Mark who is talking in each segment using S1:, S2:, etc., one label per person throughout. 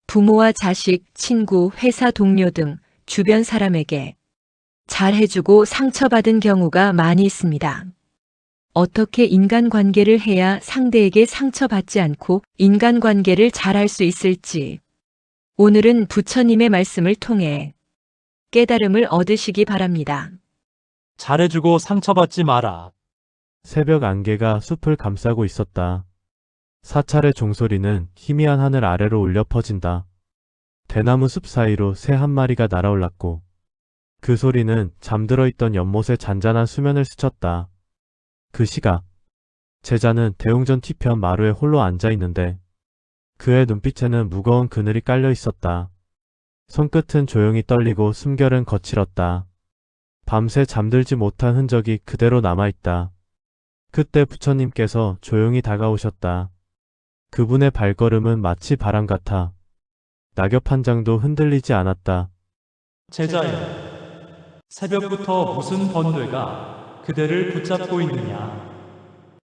S1: 부모와 자식, 친구, 회사 동료 등 주변 사람에게 잘해주고 상처받은 경우가 많이 있습니다. 어떻게 인간관계를 해야 상대에게 상처받지 않고 인간관계를 잘할 수 있을지 오늘은 부처님의 말씀을 통해 깨달음을 얻으시기 바랍니다.
S2: 잘해주고 상처받지 마라.
S3: 새벽 안개가 숲을 감싸고 있었다. 사찰의 종소리는 희미한 하늘 아래로 울려 퍼진다. 대나무 숲 사이로 새 한 마리가 날아올랐고 그 소리는 잠들어 있던 연못의 잔잔한 수면을 스쳤다. 그 시각 제자는 대웅전 뒤편 마루에 홀로 앉아 있는데 그의 눈빛에는 무거운 그늘이 깔려 있었다. 손끝은 조용히 떨리고 숨결은 거칠었다. 밤새 잠들지 못한 흔적이 그대로 남아있다. 그때 부처님께서 조용히 다가오셨다. 그분의 발걸음은 마치 바람 같아 낙엽 한 장도 흔들리지 않았다.
S2: 제자여, 새벽부터 무슨 번뇌가 그대를 붙잡고 있느냐?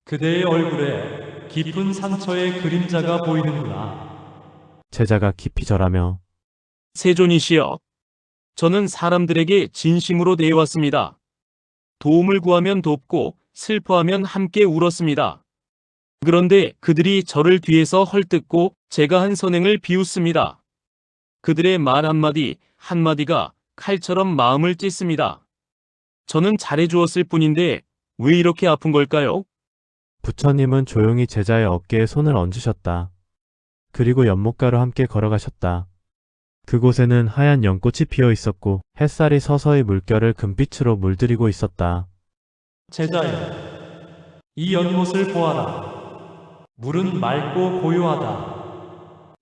S2: 그대의 얼굴에 깊은 상처의 그림자가 보이는구나.
S3: 제자가 깊이 절하며
S4: 세존이시여, 저는 사람들에게 진심으로 대해왔습니다. 도움을 구하면 돕고 슬퍼하면 함께 울었습니다. 그런데 그들이 저를 뒤에서 헐뜯고 제가 한 선행을 비웃습니다. 그들의 말 한마디 한마디가 칼처럼 마음을 찢습니다. 저는 잘해주었을 뿐인데 왜 이렇게 아픈 걸까요?
S3: 부처님은 조용히 제자의 어깨에 손을 얹으셨다. 그리고 연못가로 함께 걸어가셨다. 그곳에는 하얀 연꽃이 피어 있었고 햇살이 서서히 물결을 금빛으로 물들이고 있었다.
S2: 제자여, 이 연못을 보아라. 물은 맑고 고요하다.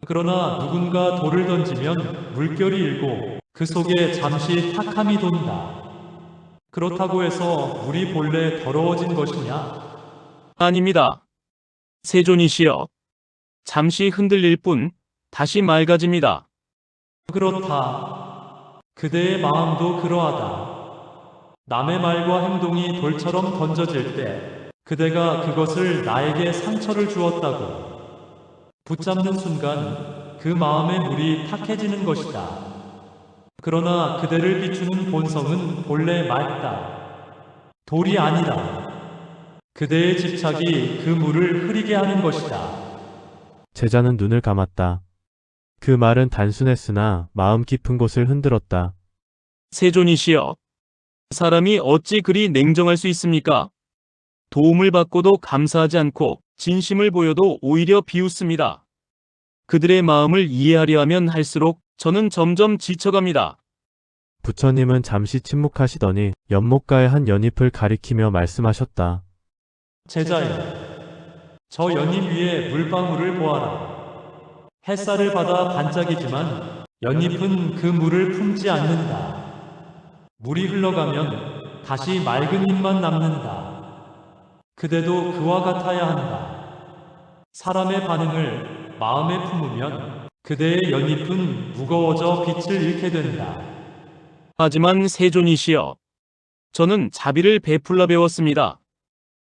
S2: 그러나 누군가 돌을 던지면 물결이 일고 그 속에 잠시 탁함이 돈다. 그렇다고 해서 물이 본래 더러워진 것이냐?
S4: 아닙니다. 세존이시여, 잠시 흔들릴 뿐 다시 맑아집니다.
S2: 그렇다. 그대의 마음도 그러하다. 남의 말과 행동이 돌처럼 던져질 때 그대가 그것을 나에게 상처를 주었다고 붙잡는 순간 그 마음의 물이 탁해지는 것이다. 그러나 그대를 비추는 본성은 본래 맑다. 돌이 아니라 그대의 집착이 그 물을 흐리게 하는 것이다.
S3: 제자는 눈을 감았다. 그 말은 단순했으나 마음 깊은 곳을 흔들었다.
S4: 세존이시여, 사람이 어찌 그리 냉정할 수 있습니까? 도움을 받고도 감사하지 않고 진심을 보여도 오히려 비웃습니다. 그들의 마음을 이해하려 하면 할수록 저는 점점 지쳐갑니다.
S3: 부처님은 잠시 침묵하시더니 연못가의 한 연잎을 가리키며 말씀하셨다.
S2: 제자여, 저 연잎 위에 물방울을 보아라. 햇살을 받아 반짝이지만 연잎은 그 물을 품지 않는다. 물이 흘러가면 다시 맑은 잎만 남는다. 그대도 그와 같아야 한다. 사람의 반응을 마음에 품으면 그대의 연잎은 무거워져 빛을 잃게 된다.
S4: 하지만 세존이시여, 저는 자비를 베풀라 배웠습니다.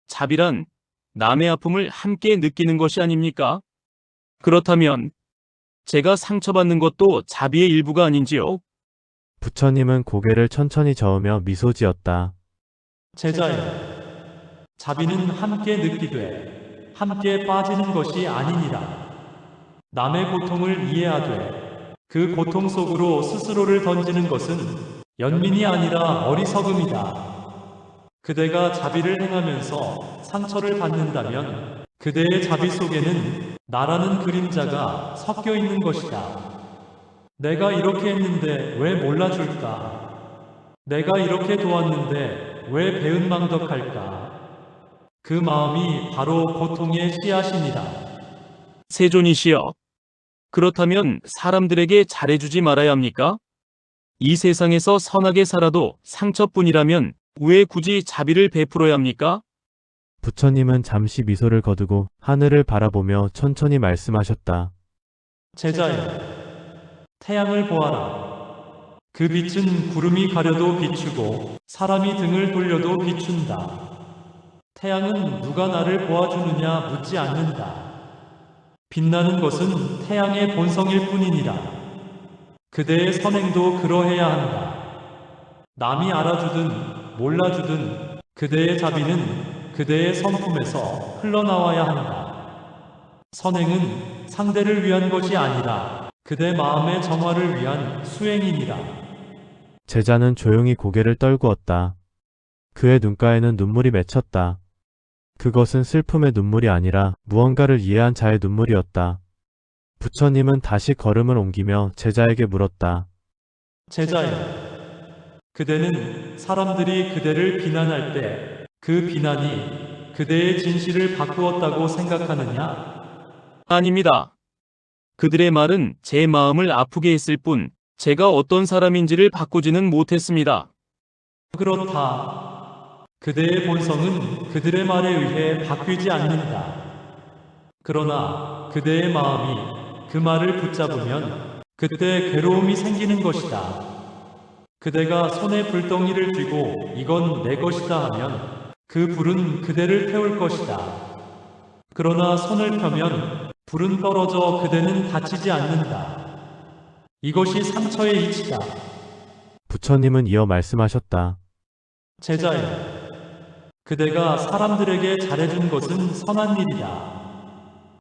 S4: 자비란 남의 아픔을 함께 느끼는 것이 아닙니까? 그렇다면 제가 상처받는 것도 자비의 일부가 아닌지요?
S3: 부처님은 고개를 천천히 저으며 미소 지었다.
S2: 제자여, 자비는 함께 느끼되 함께 빠지는 것이 아니니라. 남의 고통을 이해하되 그 고통 속으로 스스로를 던지는 것은 연민이 아니라 어리석음이다. 그대가 자비를 행하면서 상처를 받는다면 그대의 자비 속에는 나라는 그림자가 섞여 있는 것이다. 내가 이렇게 했는데 왜 몰라줄까? 내가 이렇게 도왔는데 왜 배은망덕할까? 그 마음이 바로 고통의 씨앗이니라.
S4: 세존이시여, 그렇다면 사람들에게 잘해주지 말아야 합니까? 이 세상에서 선하게 살아도 상처뿐이라면 왜 굳이 자비를 베풀어야 합니까?
S3: 부처님은 잠시 미소를 거두고 하늘을 바라보며 천천히 말씀하셨다.
S2: 제자여, 태양을 보아라. 그 빛은 구름이 가려도 비추고 사람이 등을 돌려도 비춘다. 태양은 누가 나를 보아주느냐 묻지 않는다. 빛나는 것은 태양의 본성일 뿐이니라. 그대의 선행도 그러해야 한다. 남이 알아주든 몰라주든 그대의 자비는 그대의 성품에서 흘러나와야 한다. 선행은 상대를 위한 것이 아니라 그대 마음의 정화를 위한 수행이니라.
S3: 제자는 조용히 고개를 떨구었다. 그의 눈가에는 눈물이 맺혔다. 그것은 슬픔의 눈물이 아니라 무언가를 이해한 자의 눈물이었다. 부처님은 다시 걸음을 옮기며 제자에게 물었다.
S2: 제자여, 그대는 사람들이 그대를 비난할 때 그 비난이 그대의 진실을 바꾸었다고 생각하느냐?
S4: 아닙니다. 그들의 말은 제 마음을 아프게 했을 뿐 제가 어떤 사람인지를 바꾸지는 못했습니다.
S2: 그렇다. 그대의 본성은 그들의 말에 의해 바뀌지 않는다. 그러나 그대의 마음이 그 말을 붙잡으면 그때 괴로움이 생기는 것이다. 그대가 손에 불덩이를 쥐고 이건 내 것이다 하면 그 불은 그대를 태울 것이다. 그러나 손을 펴면 불은 떨어져 그대는 다치지 않는다. 이것이 상처의 이치다.
S3: 부처님은 이어 말씀하셨다.
S2: 제자여, 그대가 사람들에게 잘해준 것은 선한 일이다.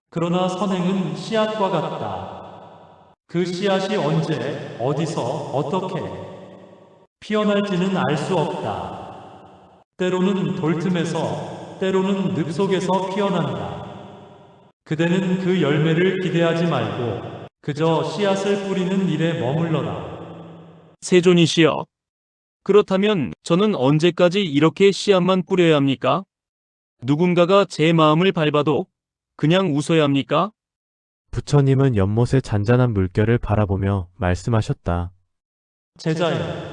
S2: 그러나 선행은 씨앗과 같다. 그 씨앗이 언제, 어디서, 어떻게 피어날지는 알 수 없다. 때로는 돌틈에서, 때로는 늪 속에서 피어난다. 그대는 그 열매를 기대하지 말고 그저 씨앗을 뿌리는 일에 머물러라.
S4: 세존이시여. 그렇다면 저는 언제까지 이렇게 씨앗만 뿌려야 합니까? 누군가가 제 마음을 밟아도 그냥 웃어야 합니까?
S3: 부처님은 연못의 잔잔한 물결을 바라보며 말씀하셨다.
S2: 제자여,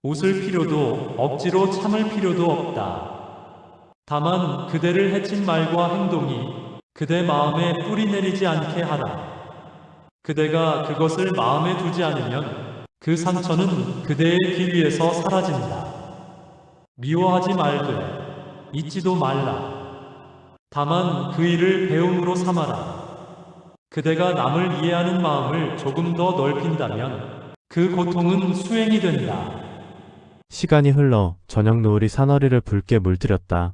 S2: 웃을 필요도 억지로 참을 필요도 없다. 다만 그대를 해친 말과 행동이 그대 마음에 뿌리 내리지 않게 하라. 그대가 그것을 마음에 두지 않으면 그 상처는 그대의 길 위에서 사라진다. 미워하지 말되 잊지도 말라. 다만 그 일을 배움으로 삼아라. 그대가 남을 이해하는 마음을 조금 더 넓힌다면 그 고통은 수행이 된다.
S3: 시간이 흘러 저녁 노을이 사너리를 붉게 물들였다.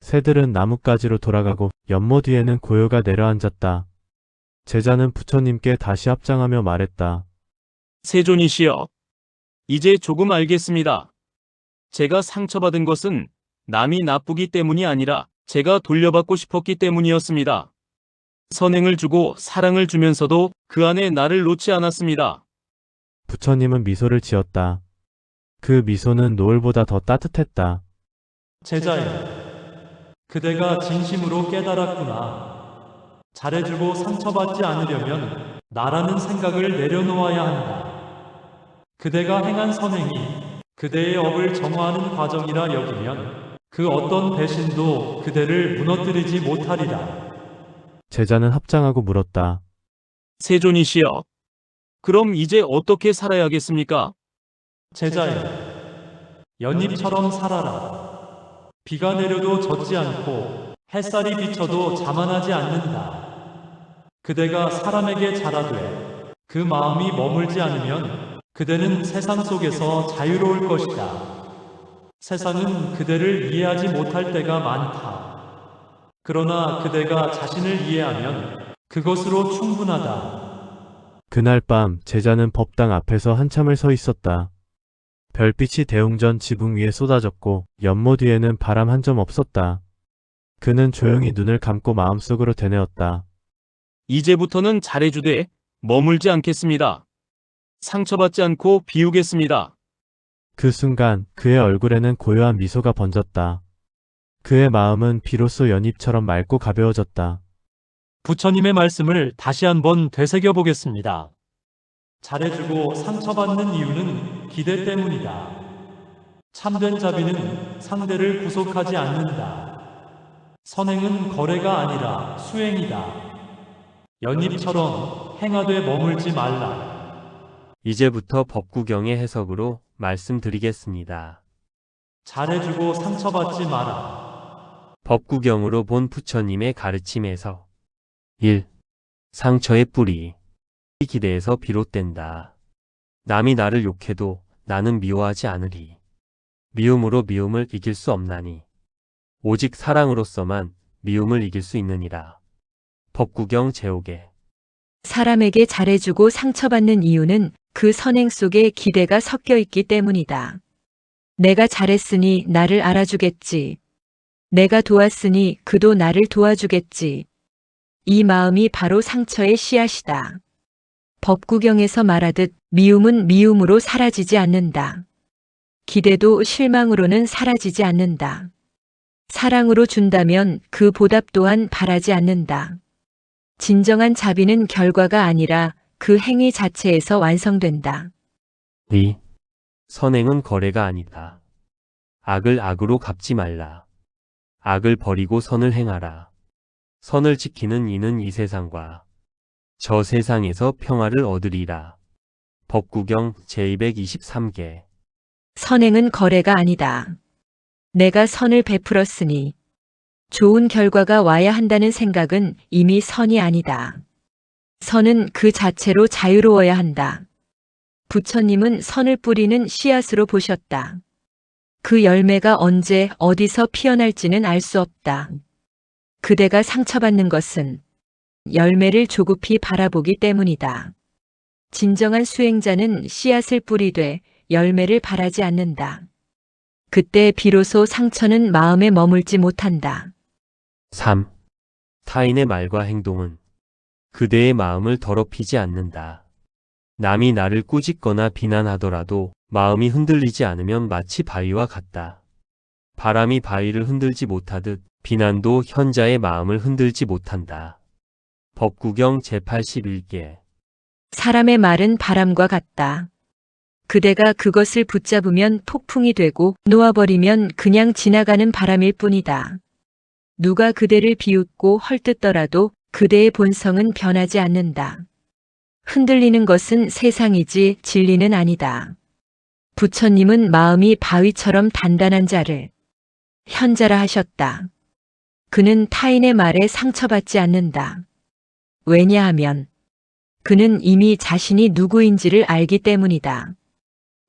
S3: 새들은 나뭇가지로 돌아가고 연못 위에는 고요가 내려앉았다. 제자는 부처님께 다시 합장하며 말했다.
S4: 세존이시여. 이제 조금 알겠습니다. 제가 상처받은 것은 남이 나쁘기 때문이 아니라 제가 돌려받고 싶었기 때문이었습니다. 선행을 주고 사랑을 주면서도 그 안에 나를 놓지 않았습니다.
S3: 부처님은 미소를 지었다. 그 미소는 노을보다 더 따뜻했다.
S2: 제자여, 그대가 진심으로 깨달았구나. 잘해주고 상처받지 않으려면 나라는 생각을 내려놓아야 한다. 그대가 행한 선행이 그대의 업을 정화하는 과정이라 여기면 그 어떤 배신도 그대를 무너뜨리지 못하리라.
S3: 제자는 합장하고 물었다.
S4: 세존이시여. 그럼 이제 어떻게 살아야겠습니까?
S2: 제자여, 연잎처럼 살아라. 비가 내려도 젖지 않고 햇살이 비쳐도 자만하지 않는다. 그대가 사람에게 잘하되 그 마음이 머물지 않으면 그대는 세상 속에서 자유로울 것이다. 세상은 그대를 이해하지 못할 때가 많다. 그러나 그대가 자신을 이해하면 그것으로 충분하다.
S3: 그날 밤 제자는 법당 앞에서 한참을 서 있었다. 별빛이 대웅전 지붕 위에 쏟아졌고 연못 위에는 바람 한 점 없었다. 그는 조용히 눈을 감고 마음속으로 되뇌었다.
S4: 이제부터는 잘해주되 머물지 않겠습니다. 상처받지 않고 비우겠습니다.
S3: 그 순간 그의 얼굴에는 고요한 미소가 번졌다. 그의 마음은 비로소 연잎처럼 맑고 가벼워졌다.
S2: 부처님의 말씀을 다시 한번 되새겨 보겠습니다. 잘해주고 상처받는 이유는 기대 때문이다. 참된 자비는 상대를 구속하지 않는다. 선행은 거래가 아니라 수행이다. 연잎처럼 행하되 머물지 말라.
S5: 이제부터 법구경의 해석으로 말씀드리겠습니다.
S2: 잘해주고 상처받지 마라.
S5: 법구경으로 본 부처님의 가르침에서 1. 상처의 뿌리. 기대에서 비롯된다. 남이 나를 욕해도 나는 미워하지 않으리. 미움으로 미움을 이길 수 없나니. 오직 사랑으로서만 미움을 이길 수 있느니라. 법구경 제5개.
S1: 사람에게 잘해주고 상처받는 이유는 그 선행 속에 기대가 섞여 있기 때문이다. 내가 잘했으니 나를 알아주겠지. 내가 도왔으니 그도 나를 도와주겠지. 이 마음이 바로 상처의 씨앗이다. 법구경에서 말하듯 미움은 미움으로 사라지지 않는다. 기대도 실망으로는 사라지지 않는다. 사랑으로 준다면 그 보답 또한 바라지 않는다. 진정한 자비는 결과가 아니라 그 행위 자체에서 완성된다.
S5: 2. 선행은 거래가 아니다. 악을 악으로 갚지 말라. 악을 버리고 선을 행하라. 선을 지키는 이는 이 세상과 저 세상에서 평화를 얻으리라. 법구경 제223개.
S1: 선행은 거래가 아니다. 내가 선을 베풀었으니 좋은 결과가 와야 한다는 생각은 이미 선이 아니다. 선은 그 자체로 자유로워야 한다. 부처님은 선을 뿌리는 씨앗으로 보셨다. 그 열매가 언제 어디서 피어날지는 알 수 없다. 그대가 상처받는 것은 열매를 조급히 바라보기 때문이다. 진정한 수행자는 씨앗을 뿌리되 열매를 바라지 않는다. 그때 비로소 상처는 마음에 머물지 못한다.
S5: 3. 타인의 말과 행동은 그대의 마음을 더럽히지 않는다. 남이 나를 꾸짖거나 비난하더라도 마음이 흔들리지 않으면 마치 바위와 같다. 바람이 바위를 흔들지 못하듯 비난도 현자의 마음을 흔들지 못한다. 법구경 제81개.
S1: 사람의 말은 바람과 같다. 그대가 그것을 붙잡으면 폭풍이 되고 놓아버리면 그냥 지나가는 바람일 뿐이다. 누가 그대를 비웃고 헐뜯더라도 그대의 본성은 변하지 않는다. 흔들리는 것은 세상이지 진리는 아니다. 부처님은 마음이 바위처럼 단단한 자를 현자라 하셨다. 그는 타인의 말에 상처받지 않는다. 왜냐하면 그는 이미 자신이 누구인지를 알기 때문이다.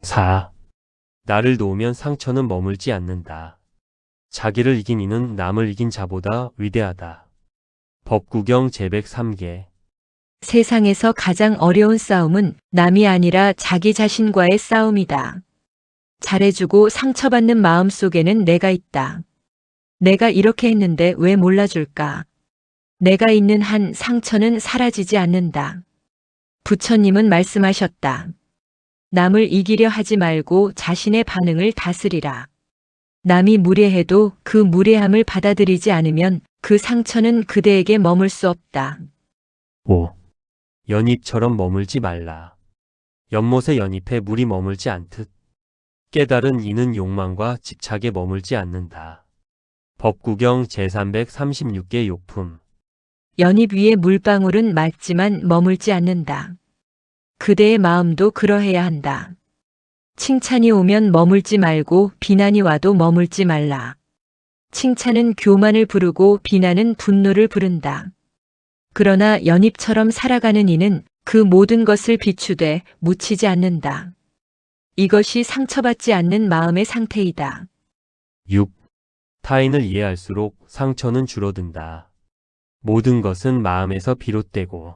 S5: 4. 나를 놓으면 상처는 머물지 않는다. 자기를 이긴 이는 남을 이긴 자보다 위대하다. 법구경 제103개.
S1: 세상에서 가장 어려운 싸움은 남이 아니라 자기 자신과의 싸움이다. 잘해주고 상처받는 마음 속에는 내가 있다. 내가 이렇게 했는데 왜 몰라줄까? 내가 있는 한 상처는 사라지지 않는다. 부처님은 말씀하셨다. 남을 이기려 하지 말고 자신의 반응을 다스리라. 남이 무례해도 그 무례함을 받아들이지 않으면 그 상처는 그대에게 머물 수 없다.
S5: 5. 연잎처럼 머물지 말라. 연못의 연잎에 물이 머물지 않듯 깨달은 이는 욕망과 집착에 머물지 않는다. 법구경 제336개 욕품.
S1: 연잎 위에 물방울은 맑지만 머물지 않는다. 그대의 마음도 그러해야 한다. 칭찬이 오면 머물지 말고 비난이 와도 머물지 말라. 칭찬은 교만을 부르고 비난은 분노를 부른다. 그러나 연잎처럼 살아가는 이는 그 모든 것을 비추되 묻히지 않는다. 이것이 상처받지 않는 마음의 상태이다.
S5: 6. 타인을 이해할수록 상처는 줄어든다. 모든 것은 마음에서 비롯되고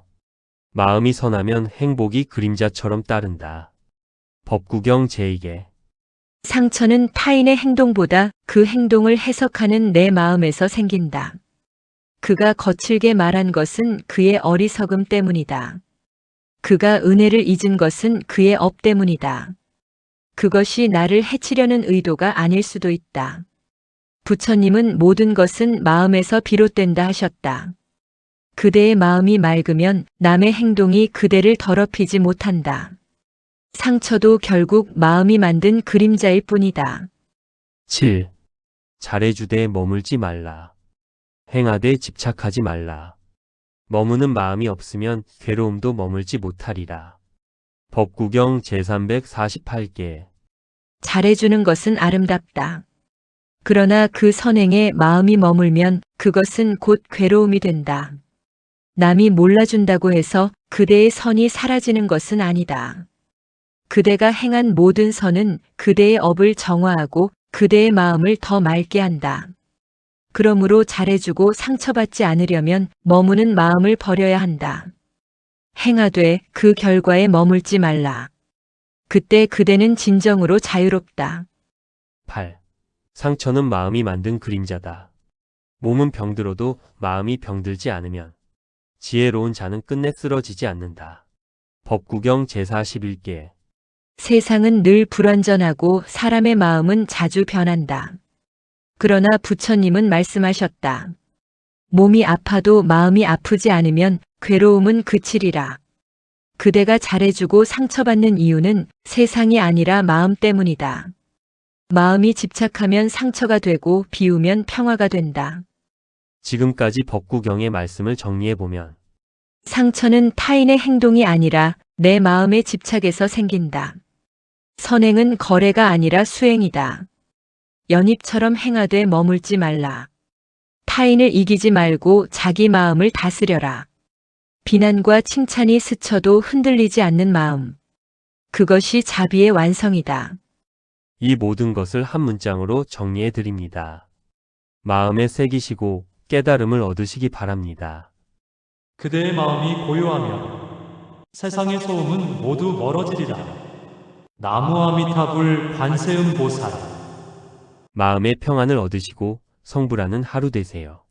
S5: 마음이 선하면 행복이 그림자처럼 따른다. 법구경 제2개.
S1: 상처는 타인의 행동보다 그 행동을 해석하는 내 마음에서 생긴다. 그가 거칠게 말한 것은 그의 어리석음 때문이다. 그가 은혜를 잊은 것은 그의 업 때문이다. 그것이 나를 해치려는 의도가 아닐 수도 있다. 부처님은 모든 것은 마음에서 비롯된다 하셨다. 그대의 마음이 맑으면 남의 행동이 그대를 더럽히지 못한다. 상처도 결국 마음이 만든 그림자일 뿐이다.
S5: 7. 잘해주되 머물지 말라. 행하되 집착하지 말라. 머무는 마음이 없으면 괴로움도 머물지 못하리라. 법구경 제348개.
S1: 잘해주는 것은 아름답다. 그러나 그 선행에 마음이 머물면 그것은 곧 괴로움이 된다. 남이 몰라준다고 해서 그대의 선이 사라지는 것은 아니다. 그대가 행한 모든 선은 그대의 업을 정화하고 그대의 마음을 더 맑게 한다. 그러므로 잘해주고 상처받지 않으려면 머무는 마음을 버려야 한다. 행하되 그 결과에 머물지 말라. 그때 그대는 진정으로 자유롭다.
S5: 8. 상처는 마음이 만든 그림자다. 몸은 병들어도 마음이 병들지 않으면 지혜로운 자는 끝내 쓰러지지 않는다. 법구경 제41개.
S1: 세상은 늘 불완전하고 사람의 마음은 자주 변한다. 그러나 부처님은 말씀하셨다. 몸이 아파도 마음이 아프지 않으면 괴로움은 그치리라. 그대가 잘해주고 상처받는 이유는 세상이 아니라 마음 때문이다. 마음이 집착하면 상처가 되고 비우면 평화가 된다.
S5: 지금까지 법구경의 말씀을 정리해보면
S1: 상처는 타인의 행동이 아니라 내 마음의 집착에서 생긴다. 선행은 거래가 아니라 수행이다. 연입처럼 행하되 머물지 말라. 타인을 이기지 말고 자기 마음을 다스려라. 비난과 칭찬이 스쳐도 흔들리지 않는 마음. 그것이 자비의 완성이다.
S5: 이 모든 것을 한 문장으로 정리해드립니다. 마음에 새기시고 깨달음을 얻으시기 바랍니다.
S2: 그대의 마음이 고요하면 세상의 소음은 모두 멀어지리라. 나무아미타불 관세음보살.
S5: 마음의 평안을 얻으시고 성불하는 하루 되세요.